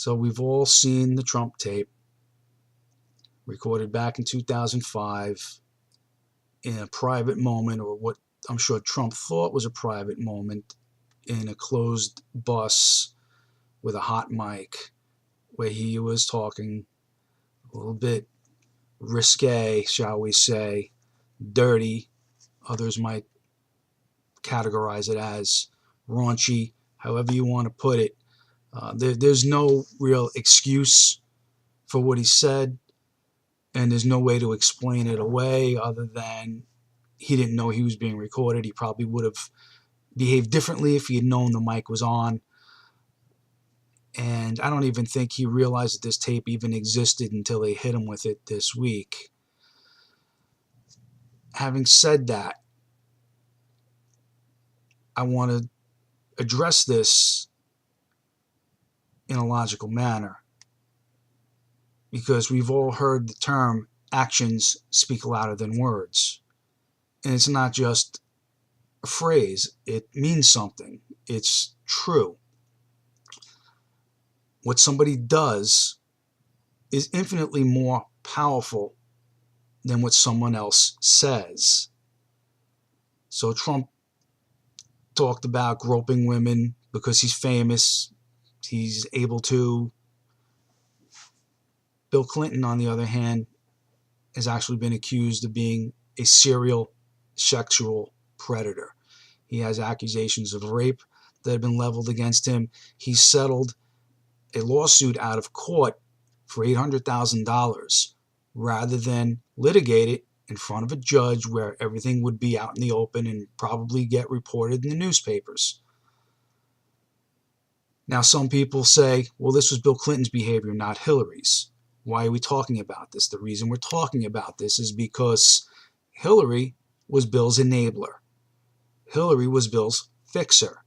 So we've all seen the Trump tape recorded back in 2005 in a private moment, or what I'm sure Trump thought was a private moment, in a closed bus with a hot mic, where he was talking a little bit risque, shall we say, dirty. Others might categorize it as raunchy, however you want to put it. There's no real excuse for what he said, and there's no way to explain it away other than he didn't know he was being recorded. He probably would have behaved differently if he had known the mic was on. And I don't even think he realized that this tape even existed until they hit him with it this week. Having said that, I want to address this in a logical manner, because we've all heard the term actions speak louder than words. And it's not just a phrase, it means something. It's true. What somebody does is infinitely more powerful than what someone else says. So Trump talked about groping women because he's famous. He's able to. Bill Clinton, on the other hand, has actually been accused of being a serial sexual predator. He has accusations of rape that have been leveled against him. He settled a lawsuit out of court for $800,000 rather than litigate it in front of a judge where everything would be out in the open and probably get reported in the newspapers. Now, some people say, well, this was Bill Clinton's behavior, not Hillary's. Why are we talking about this? The reason we're talking about this is because Hillary was Bill's enabler. Hillary was Bill's fixer.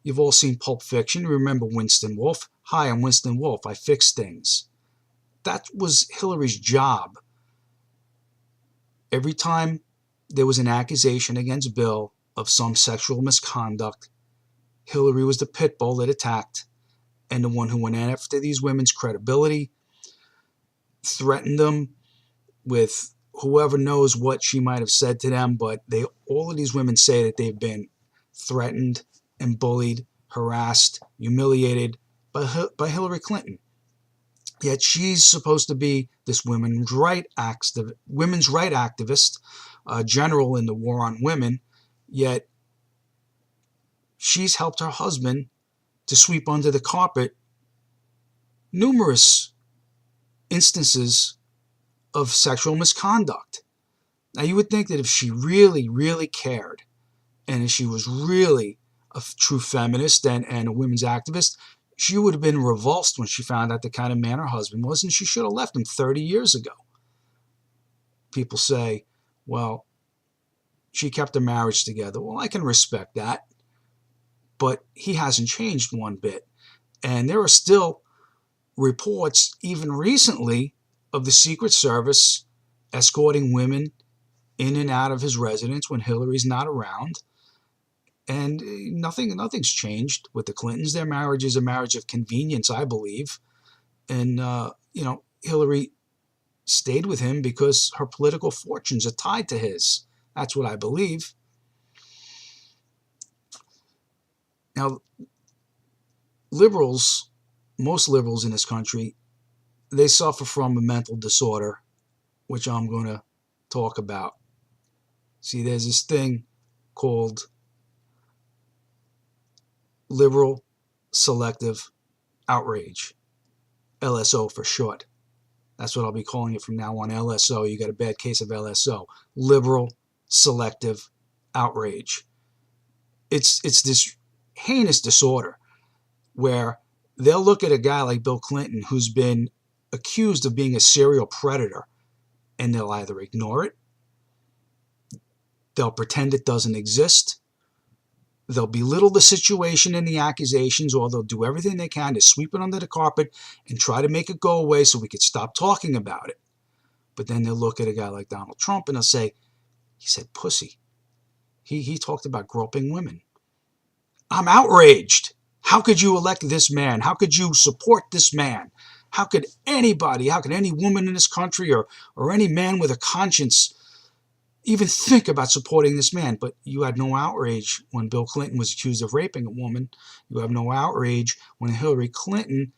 You've all seen Pulp Fiction. Remember Winston Wolfe? Hi, I'm Winston Wolfe. I fix things. That was Hillary's job. Every time there was an accusation against Bill of some sexual misconduct, Hillary was the pit bull that attacked, and the one who went after these women's credibility, threatened them with whoever knows what she might have said to them, but all of these women say that they've been threatened and bullied, harassed, humiliated by Hillary Clinton. Yet she's supposed to be this women's right activist, general in the war on women, yet she's helped her husband to sweep under the carpet numerous instances of sexual misconduct. Now, you would think that if she really, really cared, and if she was really a true feminist and a women's activist, she would have been revulsed when she found out the kind of man her husband was, and she should have left him 30 years ago. People say, well, she kept their marriage together. Well, I can respect that, but he hasn't changed one bit. And there are still reports, even recently, of the Secret Service escorting women in and out of his residence when Hillary's not around. And nothing's changed with the Clintons. Their marriage is a marriage of convenience, I believe. And, Hillary stayed with him because her political fortunes are tied to his. That's what I believe. Now, most liberals in this country, they suffer from a mental disorder, which I'm going to talk about. See, there's this thing called Liberal Selective Outrage, LSO for short. That's what I'll be calling it from now on, LSO. You got a bad case of LSO, Liberal Selective Outrage. It's this heinous disorder where they'll look at a guy like Bill Clinton who's been accused of being a serial predator, and they'll either ignore it, they'll pretend it doesn't exist, they'll belittle the situation and the accusations, or they'll do everything they can to sweep it under the carpet and try to make it go away so we could stop talking about it. But then they'll look at a guy like Donald Trump and they'll say, he said pussy. He talked about groping women. I'm outraged. How could you elect this man? How could you support this man? How could anybody, how could any woman in this country or any man with a conscience even think about supporting this man? But you had no outrage when Bill Clinton was accused of raping a woman. You have no outrage when Hillary Clinton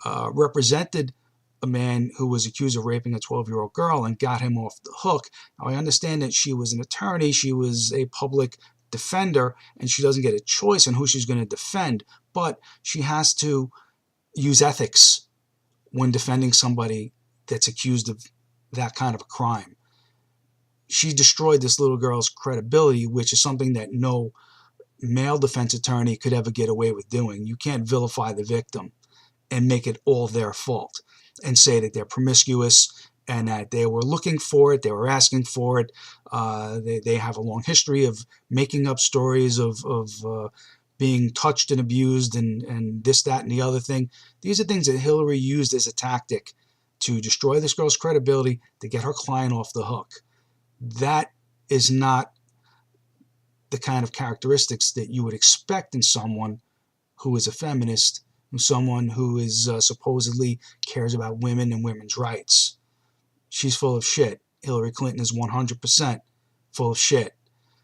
represented a man who was accused of raping a 12-year-old girl and got him off the hook. Now, I understand that she was an attorney, she was a public defender, and she doesn't get a choice on who she's going to defend, but she has to use ethics when defending somebody that's accused of that kind of a crime. She destroyed this little girl's credibility, which is something that no male defense attorney could ever get away with doing. You can't vilify the victim and make it all their fault and say that they're promiscuous and that they were looking for it, they were asking for it. They have a long history of making up stories of being touched and abused and this, that, and the other thing. These are things that Hillary used as a tactic to destroy this girl's credibility, to get her client off the hook. That is not the kind of characteristics that you would expect in someone who is a feminist, someone who is supposedly cares about women and women's rights. She's full of shit. Hillary Clinton is 100% full of shit.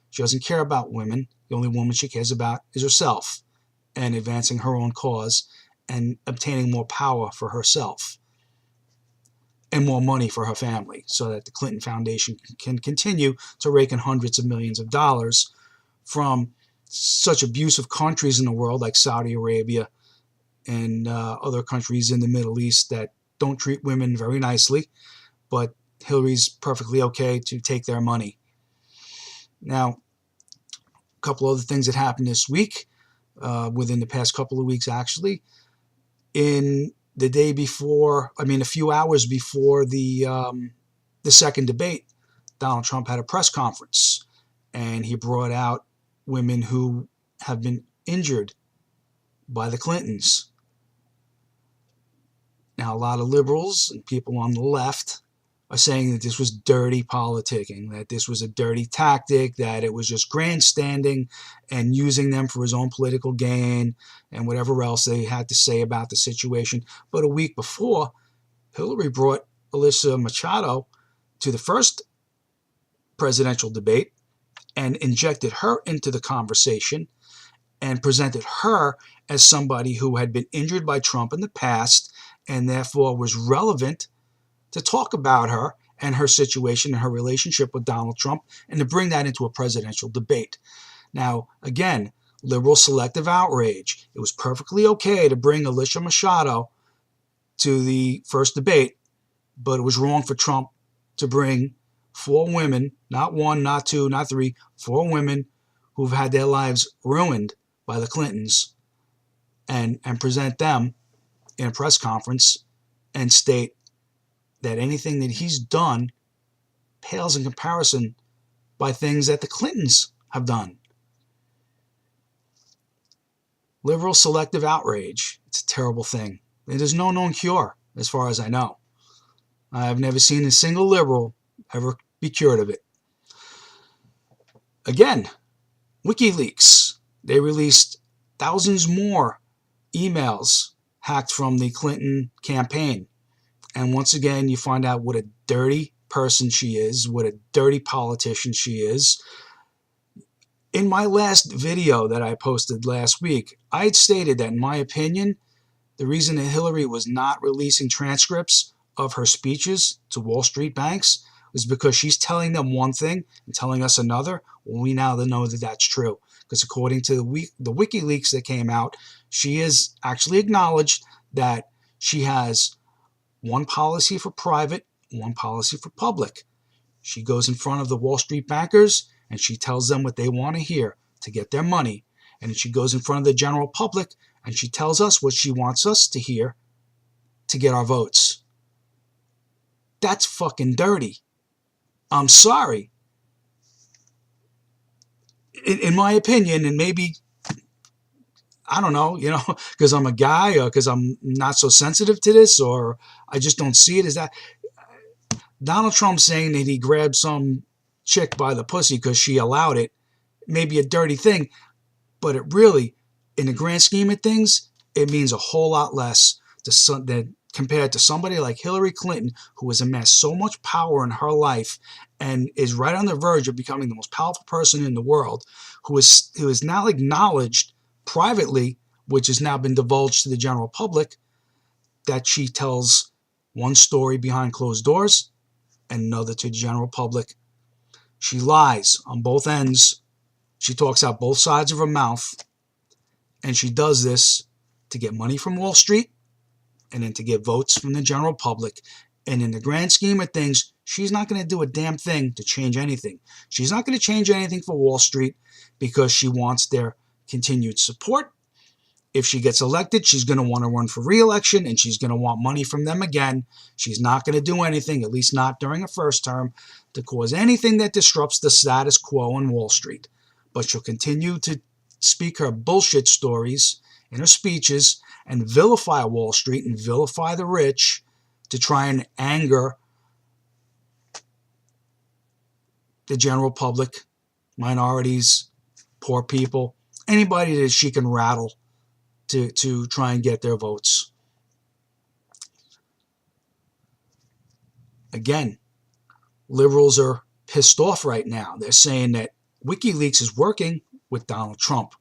She doesn't care about women. The only woman she cares about is herself and advancing her own cause and obtaining more power for herself and more money for her family so that the Clinton Foundation can continue to rake in hundreds of millions of dollars from such abusive countries in the world like Saudi Arabia and other countries in the Middle East that don't treat women very nicely, but Hillary's perfectly okay to take their money. Now, a couple other things that happened this week, within the past couple of weeks actually. In the day before, a few hours before the second debate, Donald Trump had a press conference, and he brought out women who have been injured by the Clintons. Now, a lot of liberals and people on the left are saying that this was dirty politicking, that this was a dirty tactic, that it was just grandstanding and using them for his own political gain and whatever else they had to say about the situation. But a week before, Hillary brought Alyssa Machado to the first presidential debate and injected her into the conversation and presented her as somebody who had been injured by Trump in the past and therefore was relevant to talk about her and her situation and her relationship with Donald Trump and to bring that into a presidential debate. Now, again, liberal selective outrage. It was perfectly okay to bring Alyssa Machado to the first debate, but it was wrong for Trump to bring 4 women, not 1, not 2, not 3, 4 women who've had their lives ruined by the Clintons and present them in a press conference and state that anything that he's done pales in comparison by things that the Clintons have done. Liberal selective outrage. It's a terrible thing. There's no known cure, as far as I know. I've never seen a single liberal ever be cured of it. Again, WikiLeaks. They released thousands more emails hacked from the Clinton campaign. And once again, you find out what a dirty person she is, what a dirty politician she is. In my last video that I posted last week, I had stated that, in my opinion, the reason that Hillary was not releasing transcripts of her speeches to Wall Street banks was because she's telling them one thing and telling us another. Well, we now know that that's true. Because according to the WikiLeaks that came out, she has actually acknowledged that she has one policy for private, one policy for public. She goes in front of the Wall Street bankers and she tells them what they want to hear to get their money. And then she goes in front of the general public and she tells us what she wants us to hear to get our votes. That's fucking dirty. I'm sorry. In my opinion, and maybe, I don't know, because I'm a guy or because I'm not so sensitive to this or I just don't see it as that. Donald Trump saying that he grabbed some chick by the pussy because she allowed it may be a dirty thing, but it really in the grand scheme of things, it means a whole lot less than compared to somebody like Hillary Clinton, who has amassed so much power in her life and is right on the verge of becoming the most powerful person in the world, who is now acknowledged privately, which has now been divulged to the general public, that she tells one story behind closed doors and another to the general public. She lies on both ends. She talks out both sides of her mouth. And she does this to get money from Wall Street and then to get votes from the general public. And in the grand scheme of things, she's not going to do a damn thing to change anything. She's not going to change anything for Wall Street because she wants their continued support. If she gets elected, she's going to want to run for re-election and she's going to want money from them again. She's not going to do anything, at least not during her first term, to cause anything that disrupts the status quo on Wall Street. But she'll continue to speak her bullshit stories in her speeches and vilify Wall Street and vilify the rich to try and anger the general public, minorities, poor people, anybody that she can rattle to try and get their votes. Again, liberals are pissed off right now. They're saying that WikiLeaks is working with Donald Trump,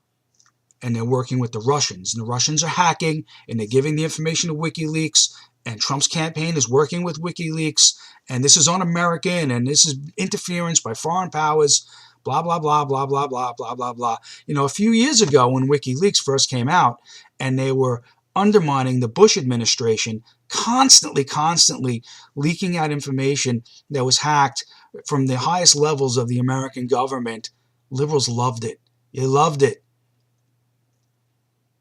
and they're working with the Russians, and the Russians are hacking, and they're giving the information to WikiLeaks, and Trump's campaign is working with WikiLeaks, and this is un-American, and this is interference by foreign powers, blah, blah, blah, blah, blah, blah, blah, blah, blah. You know, a few years ago when WikiLeaks first came out, and they were undermining the Bush administration, constantly leaking out information that was hacked from the highest levels of the American government, liberals loved it. You loved it.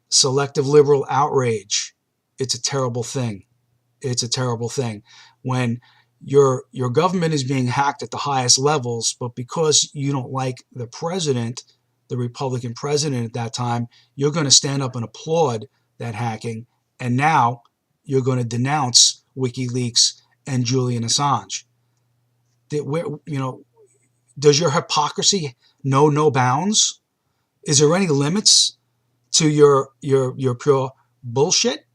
Selective liberal outrage. It's a terrible thing. It's a terrible thing. When your government is being hacked at the highest levels, but because you don't like the president, the Republican president at that time, you're going to stand up and applaud that hacking, and now you're going to denounce WikiLeaks and Julian Assange. Does your hypocrisy know no bounds? Is there any limits to your pure bullshit?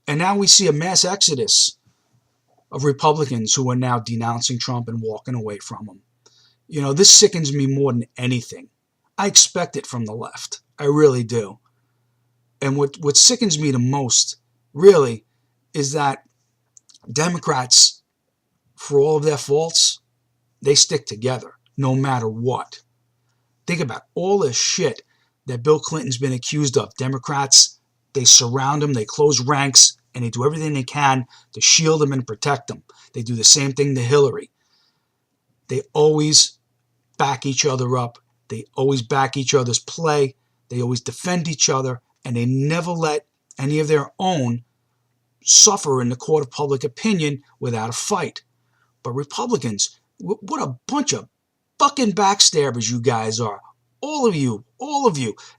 And now we see a mass exodus of Republicans who are now denouncing Trump and walking away from him. You know, this sickens me more than anything. I expect it from the left. I really do. And what sickens me the most, really, is that Democrats, for all of their faults, they stick together no matter what. Think about all the shit that Bill Clinton's been accused of. Democrats, they surround him, they close ranks, and they do everything they can to shield him and protect him. They do the same thing to Hillary. They always back each other up. They always back each other's play. They always defend each other, and they never let any of their own suffer in the court of public opinion without a fight. But Republicans, what a bunch of fucking backstabbers you guys are. All of you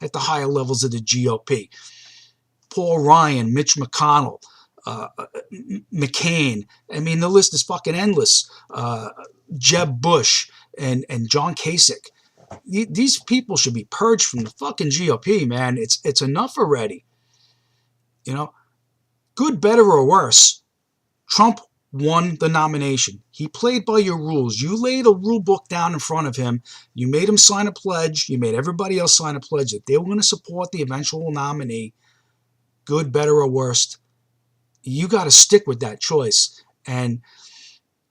at the higher levels of the GOP. Paul Ryan, Mitch McConnell, McCain. I mean, the list is fucking endless. Jeb Bush and John Kasich. These people should be purged from the fucking GOP, man. It's enough already. You know, good, better, or worse, Trump won the nomination. He played by your rules. You laid a rule book down in front of him. You made him sign a pledge. You made everybody else sign a pledge that they were going to support the eventual nominee. Good, better, or worse. You got to stick with that choice. And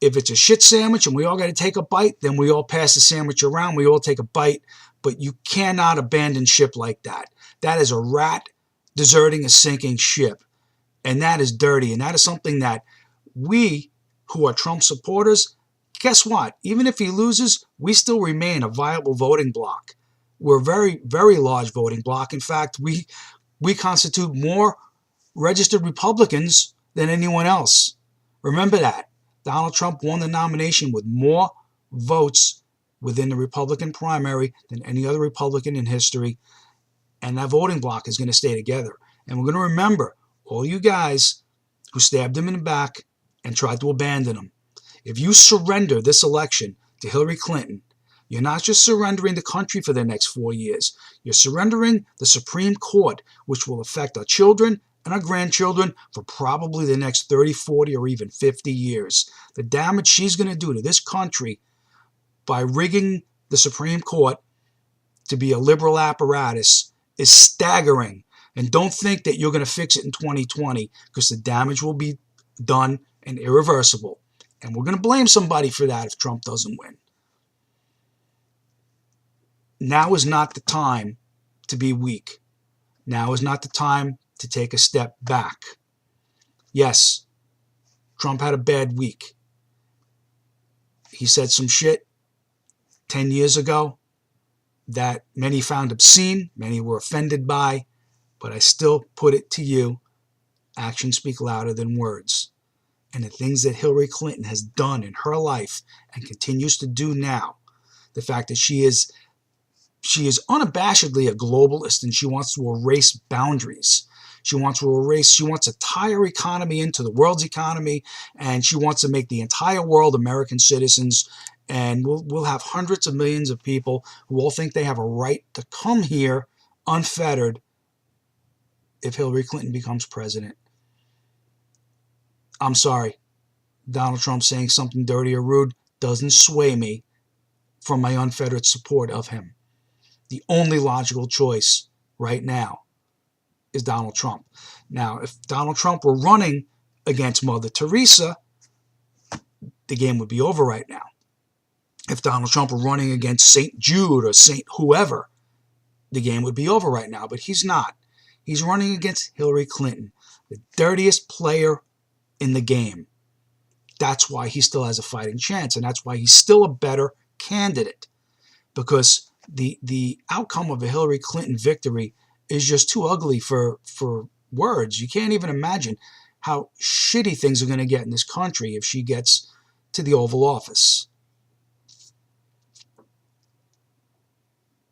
if it's a shit sandwich and we all got to take a bite, then we all pass the sandwich around. We all take a bite. But you cannot abandon ship like that. That is a rat deserting a sinking ship. And that is dirty. And that is something that we who are Trump supporters, guess what? Even if he loses, we still remain a viable voting bloc. We're a very, very large voting bloc. In fact, we constitute more registered Republicans than anyone else. Remember that. Donald Trump won the nomination with more votes within the Republican primary than any other Republican in history. And that voting bloc is going to stay together. And we're going to remember all you guys who stabbed him in the back and tried to abandon him. If you surrender this election to Hillary Clinton, You're not just surrendering the country for the next 4 years. You're surrendering the Supreme Court, which will affect our children and our grandchildren for probably the next 30, 40, or even 50 years. The damage she's going to do to this country by rigging the Supreme Court to be a liberal apparatus is staggering. And don't think that you're going to fix it in 2020, because the damage will be done and irreversible. And we're going to blame somebody for that if Trump doesn't win. Now is not the time to be weak. Now is not the time to take a step back. Yes, Trump had a bad week. He said some shit 10 years ago that many found obscene, many were offended by, but I still put it to you, actions speak louder than words. And the things that Hillary Clinton has done in her life and continues to do now, the fact that she is unabashedly a globalist, and she wants to erase boundaries. She wants to tie her economy into the world's economy, and she wants to make the entire world American citizens. And we'll have hundreds of millions of people who all think they have a right to come here unfettered if Hillary Clinton becomes president. I'm sorry. Donald Trump saying something dirty or rude doesn't sway me from my unfettered support of him. The only logical choice right now is Donald Trump. Now, if Donald Trump were running against Mother Teresa, the game would be over right now. If Donald Trump were running against St. Jude or St. whoever, the game would be over right now. But he's not. He's running against Hillary Clinton, the dirtiest player in the game. That's why he still has a fighting chance, and that's why he's still a better candidate, because the outcome of a Hillary Clinton victory is just too ugly for words. You can't even imagine how shitty things are going to get in this country if she gets to the Oval Office.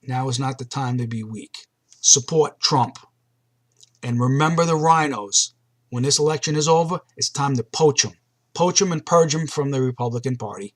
Now is not the time to be weak. Support Trump. And remember the rhinos. When this election is over, it's time to poach them. Poach them and purge them from the Republican Party.